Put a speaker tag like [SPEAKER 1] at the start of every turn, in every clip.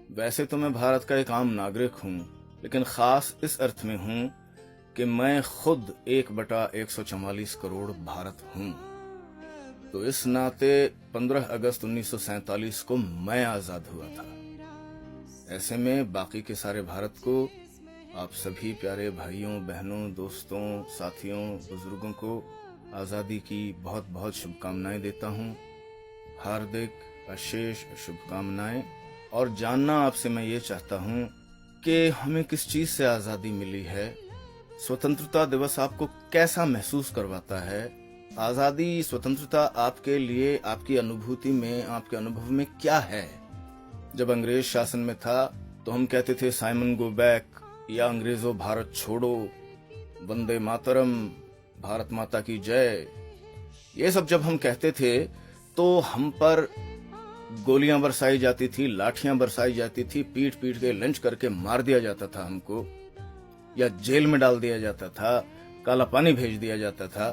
[SPEAKER 1] वैसे तो मैं भारत का एक आम नागरिक हूँ, लेकिन खास इस अर्थ में हूँ कि मैं खुद 1/144 करोड़ भारत हूँ। तो इस नाते 15 अगस्त 1947 को मैं आजाद हुआ था। ऐसे में बाकी के सारे भारत को, आप सभी प्यारे भाइयों, बहनों, दोस्तों, साथियों, बुजुर्गों को आजादी की बहुत बहुत शुभकामनाएं देता हूँ। हार्दिक अशेष शुभकामनाएं। और जानना आपसे मैं ये चाहता हूँ कि हमें किस चीज से आजादी मिली है। स्वतंत्रता दिवस आपको कैसा महसूस करवाता है? आजादी, स्वतंत्रता आपके लिए, आपकी अनुभूति में, आपके अनुभव में क्या है? जब अंग्रेज शासन में था तो हम कहते थे साइमन गो बैक, या अंग्रेजों भारत छोड़ो, वंदे मातरम, भारत माता की जय। ये सब जब हम कहते थे तो हम पर गोलियां बरसाई जाती थी, लाठियां बरसाई जाती थी, पीट पीट के लंच करके मार दिया जाता था हमको, या जेल में डाल दिया जाता था, काला पानी भेज दिया जाता था।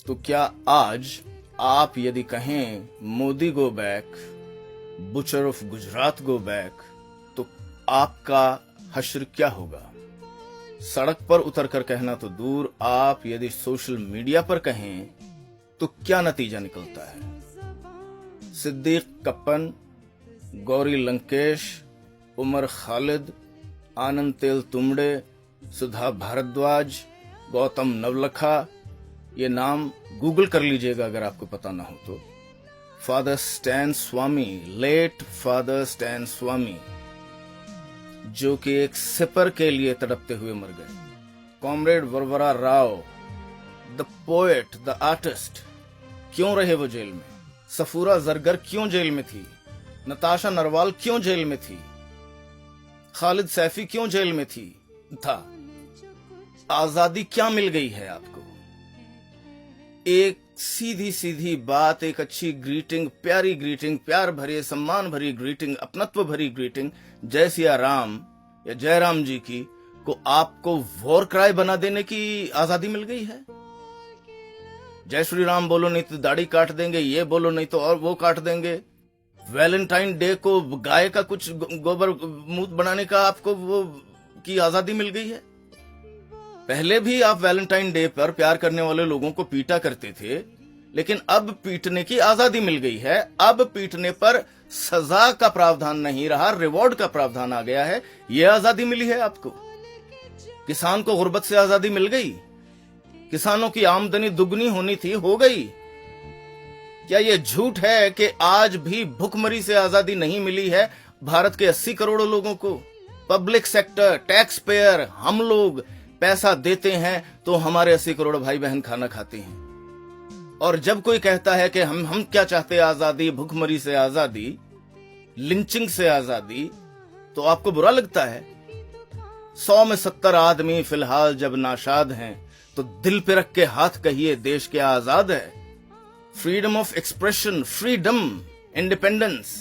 [SPEAKER 1] तो क्या आज आप यदि कहें Modi go back, butcher of Gujarat go back, तो आपका हश्र क्या होगा? सड़क पर उतरकर कहना तो दूर, आप यदि सोशल मीडिया पर कहें तो क्या नतीजा निकलता है? सिद्दीक कप्पन, गौरी लंकेश, उमर खालिद, आनंद तेल तुमड़े, सुधा भारद्वाज, गौतम नवलखा, ये नाम गूगल कर लीजिएगा अगर आपको पता ना हो तो। फादर स्टैन स्वामी, लेट फादर स्टैन स्वामी, जो कि एक सिपर के लिए तड़पते हुए मर गए। Comrade Varavara Rao, the poet, the artist, क्यों रहे वो जेल में? सफूरा जरगर क्यों जेल में थी? नताशा नरवाल क्यों जेल में थी? खालिद सैफी क्यों जेल में था? आजादी क्या मिल गई है आपको? एक सीधी सीधी बात, एक अच्छी ग्रीटिंग, प्यारी ग्रीटिंग, प्यार भरी, सम्मान भरी ग्रीटिंग, अपनत्व भरी ग्रीटिंग, जय सिया राम या जय राम जी की, को आपको वॉर क्राई बना देने की आजादी मिल गई है। जय श्री राम बोलो नहीं तो दाढ़ी काट देंगे, ये बोलो नहीं तो और वो काट देंगे। वैलेंटाइन डे को गाय का कुछ गोबर मूत बनाने का आपको वो की आजादी मिल गई है। पहले भी आप वैलेंटाइन डे पर प्यार करने वाले लोगों को पीटा करते थे, लेकिन अब पीटने की आजादी मिल गई है। अब पीटने पर सजा का प्रावधान नहीं रहा, रिवॉर्ड का प्रावधान आ गया है। यह आजादी मिली है आपको। किसान को गुर्बत से आजादी मिल गई। किसानों की आमदनी दुगनी होनी थी, हो गई। क्या यह झूठ है कि आज भी भुखमरी से आजादी नहीं मिली है भारत के 80 करोड़ लोगों को? पब्लिक सेक्टर, टैक्स पेयर, हम लोग पैसा देते हैं तो हमारे 80 करोड़ भाई बहन खाना खाते हैं। और जब कोई कहता है कि हम क्या चाहते हैं, आजादी, भुखमरी से आजादी, लिंचिंग से आजादी, तो आपको बुरा लगता है। 100 में 70 आदमी फिलहाल जब नाशाद हैं तो दिल पे रख के हाथ कहिए देश क्या आजाद है? Freedom of expression, freedom, independence,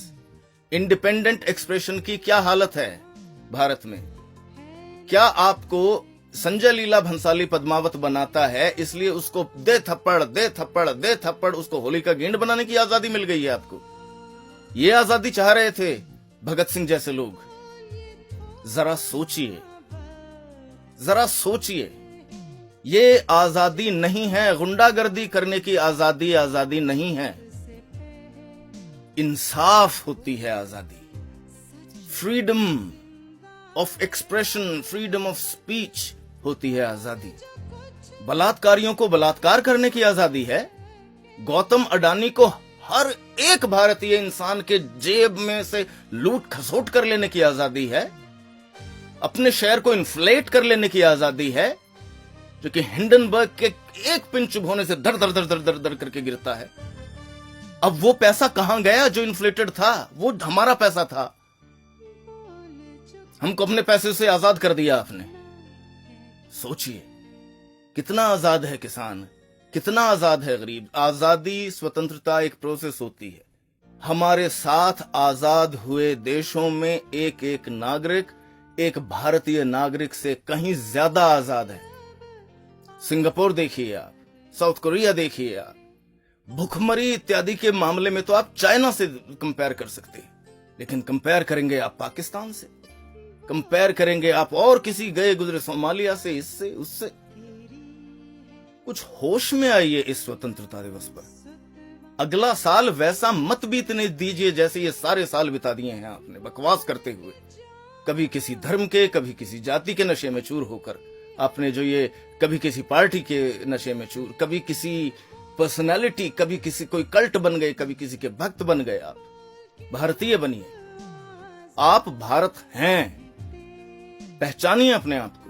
[SPEAKER 1] independent expression की क्या हालत है भारत में? क्या आपको संजय लीला भंसाली पद्मावत बनाता है इसलिए उसको दे थप्पड़ दे थप्पड़ दे थप्पड़ उसको होली का गेंड बनाने की आजादी मिल गई है आपको? ये आजादी चाह रहे थे भगत सिंह जैसे लोग। जरा सोचिए, जरा सोचिए। ये आजादी नहीं है, गुंडागर्दी करने की आजादी आजादी नहीं है। इंसाफ होती है आजादी। Freedom of expression, freedom of speech होती है आजादी। बलात्कारियों को बलात्कार करने की आजादी है। गौतम अडानी को हर एक भारतीय इंसान के जेब में से लूट खसोट कर लेने की आजादी है। अपने शेयर को इन्फ्लेट कर लेने की आजादी है, जो कि हिंडनबर्ग के एक पिन चुभ होने से दर दर दर दर दर दर करके गिरता है। अब वो पैसा कहां गया जो इन्फ्लेटेड था? वो हमारा पैसा था। हमको अपने पैसे से आजाद कर दिया आपने। सोचिए कितना आजाद है किसान, कितना आजाद है गरीब। आजादी, स्वतंत्रता एक प्रोसेस होती है। हमारे साथ आजाद हुए देशों में एक एक नागरिक एक भारतीय नागरिक से कहीं ज्यादा आजाद है। सिंगापुर देखिए आप, साउथ कोरिया देखिए आप। भुखमरी इत्यादि के मामले में तो आप चाइना से कंपेयर कर सकते हैं। लेकिन कंपेयर करेंगे आप पाकिस्तान से, कंपेयर करेंगे आप और किसी गए गुजरे सोमालिया से, इससे उससे। कुछ होश में आइए इस स्वतंत्रता दिवस पर। अगला साल वैसा मत बीतने दीजिए जैसे ये सारे साल बिता दिए हैं आपने बकवास करते हुए, कभी किसी धर्म के, कभी किसी जाति के नशे में चूर होकर आपने जो ये, कभी किसी पार्टी के नशे में चूर, कभी किसी पर्सनालिटी, कभी किसी कोई कल्ट बन गए, कभी किसी के भक्त बन गए। आप भारतीय बनिए, आप भारत हैं, पहचानिए अपने आप को।